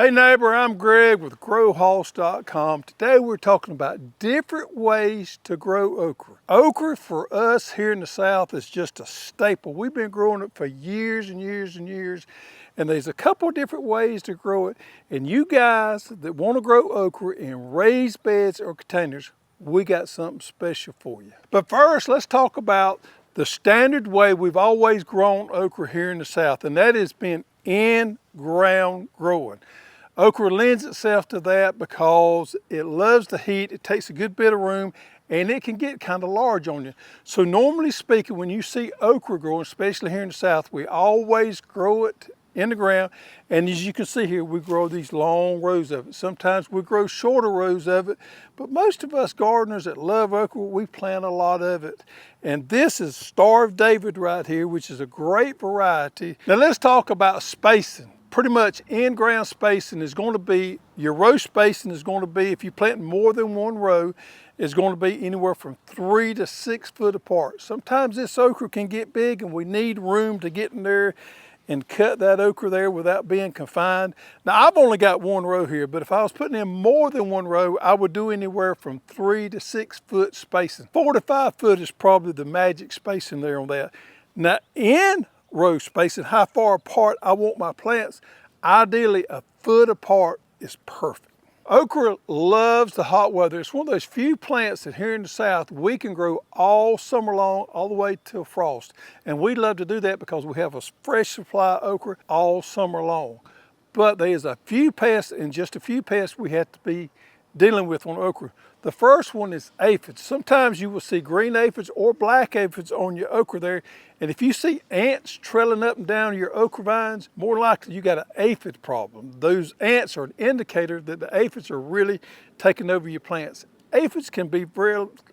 Hey neighbor, I'm Greg with growhouse.com. Today we're talking about different ways to grow okra. Okra for us here in the South is just a staple. We've been growing it for years and years and years, and there's a couple different ways to grow it. And you guys that want to grow okra in raised beds or containers, we got something special for you. But first, let's talk about the standard way we've always grown okra here in the South, and that has been in-ground growing. Okra lends itself to that because it loves the heat, it takes a good bit of room, and it can get kind of large on you. So normally speaking, when you see okra growing, especially here in the South, we always grow it in the ground. And as you can see here, we grow these long rows of it. Sometimes we grow shorter rows of it, but most of us gardeners that love okra, we plant a lot of it. And this is Star of David right here, which is a great variety. Now let's talk about spacing. Pretty much in-ground spacing is going to be, your row spacing is going to be, if you plant more than one row, is going to be anywhere from 3 to 6 foot apart. Sometimes this okra can get big and we need room to get in there and cut that okra there without being confined. Now I've only got one row here, but if I was putting in more than one row, I would do anywhere from 3 to 6 foot spacing. 4 to 5 foot is probably the magic spacing there on that. Now in row spacing, how far apart I want my plants, ideally a foot apart is perfect. Okra loves the hot weather. It's one of those few plants that here in the South we can grow all summer long, all the way till frost. And we love to do that because we have a fresh supply of okra all summer long. But there's a few pests, and just a few pests we have to be dealing with on okra. The first one is aphids. Sometimes you will see green aphids or black aphids on your okra there. And if you see ants trailing up and down your okra vines, more likely you got an aphid problem. Those ants are an indicator that the aphids are really taking over your plants. Aphids can be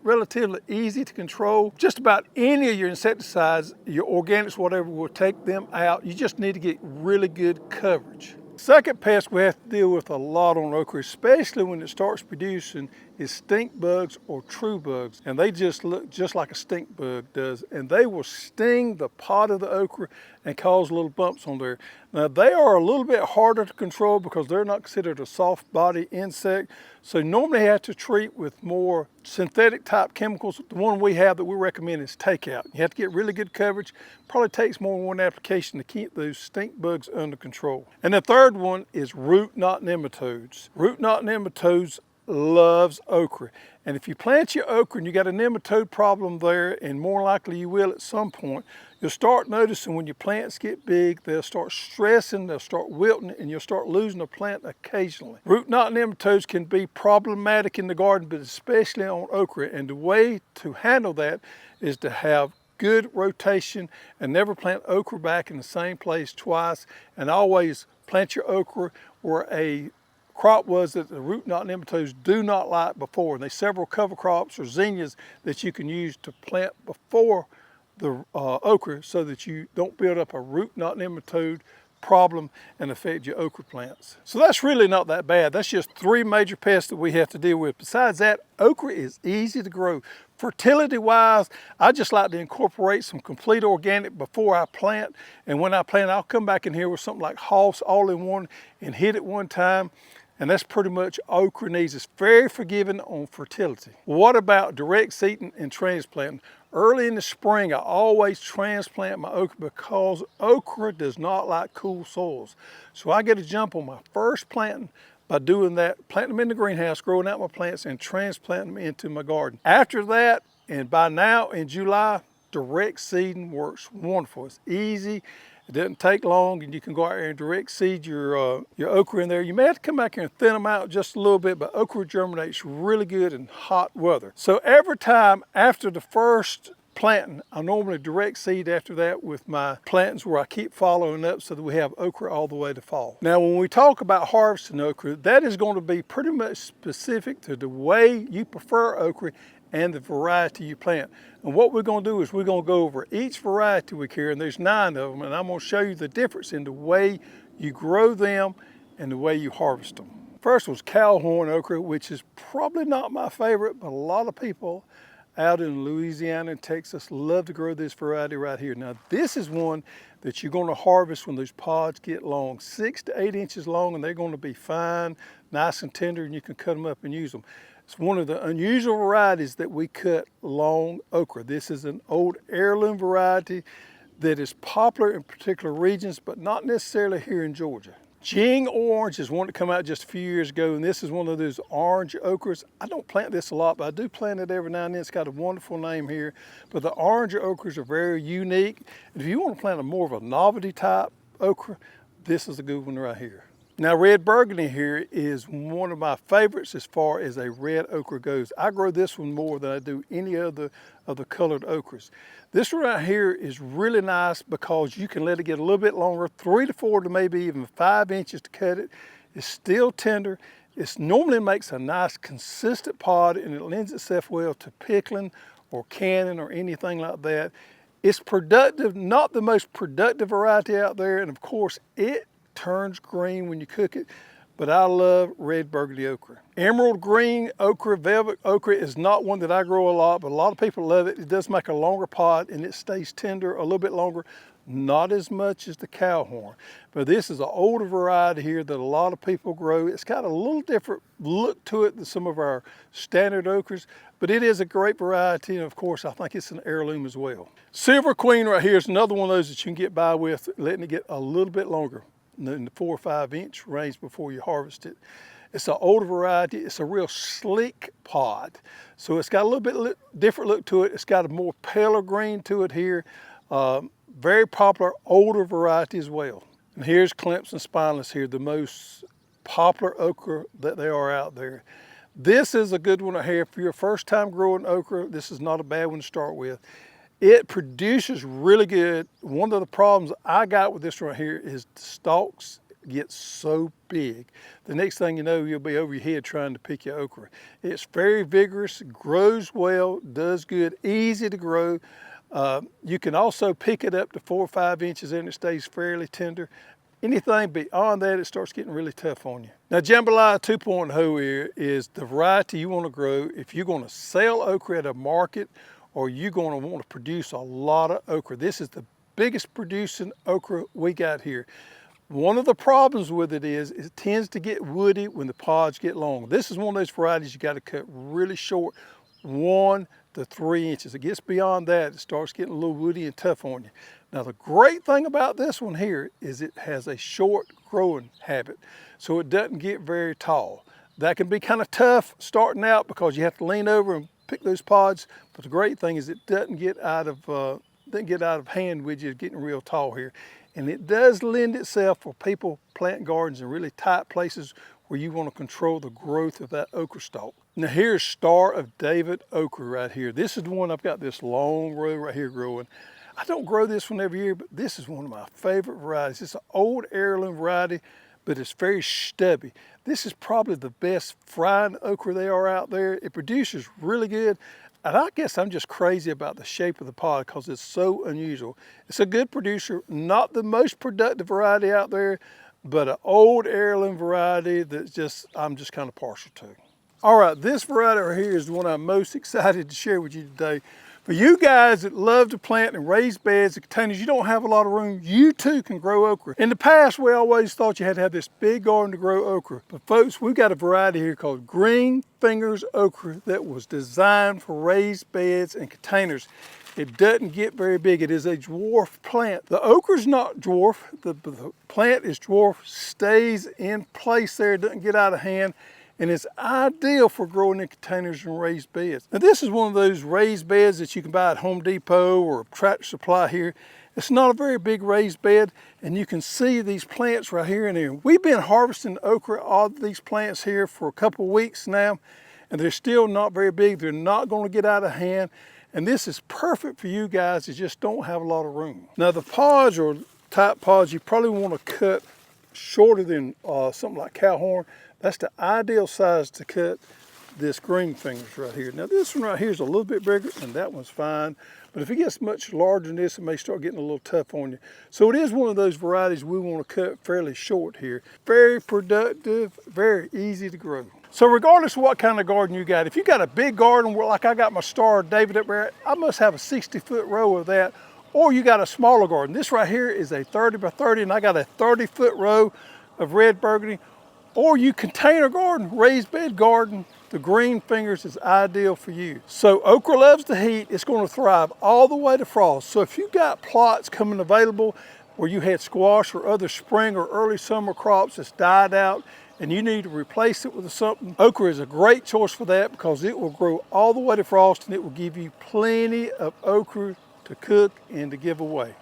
relatively easy to control. Just about any of your insecticides, your organics, whatever, will take them out. You just need to get really good coverage. Second pest we have to deal with a lot on okra, especially when it starts producing, is stink bugs or true bugs. And they just look just like a stink bug does. And they will sting the pot of the okra and cause little bumps on there. Now they are a little bit harder to control because they're not considered a soft body insect. So normally you have to treat with more synthetic type chemicals. The one we have that we recommend is takeout. You have to get really good coverage. Probably takes more than one application to keep those stink bugs under control. And the third one is root knot nematodes. Root knot nematodes loves okra. And if you plant your okra and you got a nematode problem there, and more likely you will at some point, you'll start noticing when your plants get big, they'll start stressing, they'll start wilting, and you'll start losing a plant occasionally. Root knot nematodes can be problematic in the garden, but especially on okra. And the way to handle that is to have good rotation and never plant okra back in the same place twice, and always plant your okra where a crop was that the root knot nematodes do not like before. And there's several cover crops or zinnias that you can use to plant before the okra so that you don't build up a root knot nematode problem and affect your okra plants. So that's really not that bad. That's just 3 major pests that we have to deal with. Besides that, okra is easy to grow. Fertility wise, I just like to incorporate some complete organic before I plant. And when I plant, I'll come back in here with something like Hoss all-in-one and hit it one time. And that's pretty much okra needs. It's very forgiving on fertility. What about direct seeding and transplanting? Early in the spring, I always transplant my okra because okra does not like cool soils. So I get a jump on my first planting by doing that, planting them in the greenhouse, growing out my plants, and transplanting them into my garden. After that, and by now in July, direct seeding works wonderful. It's easy. It doesn't take long, and you can go out there and direct seed your okra in there. You may have to come back here and thin them out just a little bit, but okra germinates really good in hot weather. So every time after the first planting, I normally direct seed after that with my plantings where I keep following up so that we have okra all the way to fall. Now when we talk about harvesting okra, that is going to be pretty much specific to the way you prefer okra and the variety you plant. And what we're going to do is we're going to go over each variety we carry, and there's 9 of them, and I'm going to show you the difference in the way you grow them and the way you harvest them. First was cow horn okra, which is probably not my favorite, but a lot of people out in Louisiana and Texas love to grow this variety right here. Now this is one that you're going to harvest when those pods get long, 6 to 8 inches long, and they're going to be fine, nice and tender, and you can cut them up and use them. It's one of the unusual varieties that we cut long okra. This is an old heirloom variety that is popular in particular regions, but not necessarily here in Georgia. Jing Orange is one that came out just a few years ago, and this is one of those orange okras. I don't plant this a lot, but I do plant it every now and then. It's got a wonderful name here, but the orange okras are very unique. And if you want to plant a more of a novelty type okra, this is a good one right here. Now, red burgundy here is one of my favorites as far as a red okra goes. I grow this one more than I do any other of the colored okras. This one right here is really nice because you can let it get a little bit longer, 3 to 4 to maybe even 5 inches to cut it. It's still tender. It normally makes a nice consistent pod, and it lends itself well to pickling or canning or anything like that. It's productive, not the most productive variety out there, and of course it turns green when you cook it, but I love red burgundy okra. Emerald green okra, velvet okra is not one that I grow a lot, but a lot of people love it. It does make a longer pod and it stays tender a little bit longer, not as much as the cowhorn. But this is an older variety here that a lot of people grow. It's got a little different look to it than some of our standard okras, but it is a great variety, and of course I think it's an heirloom as well. Silver Queen right here is another one of those that you can get by with, letting it get a little bit longer in the 4 or 5 inch range before you harvest it. It's an older variety. It's a real sleek pod. So it's got a little bit different look to it. It's got a more paler green to it here. Very popular older variety as well. And here's Clemson Spineless here, the most popular okra that there are out there. This is a good one right here. For your first time growing okra, this is not a bad one to start with. It produces really good. One of the problems I got with this right here is the stalks get so big. The next thing you know, you'll be over your head trying to pick your okra. It's very vigorous, grows well, does good, easy to grow. You can also pick it up to 4 or 5 inches and it stays fairly tender. Anything beyond that, it starts getting really tough on you. Now, Jambalaya 2.0 here is the variety you want to grow if you're going to sell okra at a market, or you're going to want to produce a lot of okra. This is the biggest producing okra we got here. One of the problems with it is it tends to get woody when the pods get long. This is one of those varieties you got to cut really short, 1 to 3 inches. It gets beyond that, it starts getting a little woody and tough on you. Now, the great thing about this one here is it has a short growing habit, so it doesn't get very tall. That can be kind of tough starting out because you have to lean over and pick those pods, but the great thing is it doesn't get out of hand with you getting real tall here. And it does lend itself for people planting gardens in really tight places where you want to control the growth of that okra stalk. Now here's Star of David okra right here. This is the one I've got this long row right here growing. I don't grow this one every year, but this is one of my favorite varieties. It's an old heirloom variety, but it's very stubby. This is probably the best frying okra they are out there. It produces really good. And I guess I'm just crazy about the shape of the pod because it's so unusual. It's a good producer, not the most productive variety out there, but an old heirloom variety that I'm just kind of partial to. All right, this variety right here is the one I'm most excited to share with you today. For you guys that love to plant and raise beds and containers, you don't have a lot of room, you too can grow okra. In the past, we always thought you had to have this big garden to grow okra. But folks, we've got a variety here called Green Fingers okra that was designed for raised beds and containers. It doesn't get very big. It is a dwarf plant. The okra's not dwarf. The plant is dwarf, stays in place there, doesn't get out of hand, and it's ideal for growing in containers and raised beds. Now this is one of those raised beds that you can buy at Home Depot or Tractor Supply here. It's not a very big raised bed, and you can see these plants right here and there. We've been harvesting okra, all these plants here, for a couple of weeks now, and they're still not very big. They're not going to get out of hand, and this is perfect for you guys that just don't have a lot of room. Now the pods or type pods, you probably want to cut shorter than something like cowhorn. That's the ideal size to cut this Green Fingers right here. Now this one right here is a little bit bigger, and that one's fine. But if it gets much larger than this, it may start getting a little tough on you. So it is one of those varieties we want to cut fairly short here. Very productive, very easy to grow. So regardless of what kind of garden you got, if you got a big garden where like I got my Star of David up there, I must have a 60-foot row of that. Or you got a smaller garden. This right here is a 30 by 30 and I got a 30-foot row of red burgundy. Or you container garden, raised bed garden, the green fingers is ideal for you. So okra loves the heat. It's going to thrive all the way to frost. So if you got plots coming available where you had squash or other spring or early summer crops that's died out and you need to replace it with something, okra is a great choice for that because it will grow all the way to frost and it will give you plenty of okra to cook and to give away.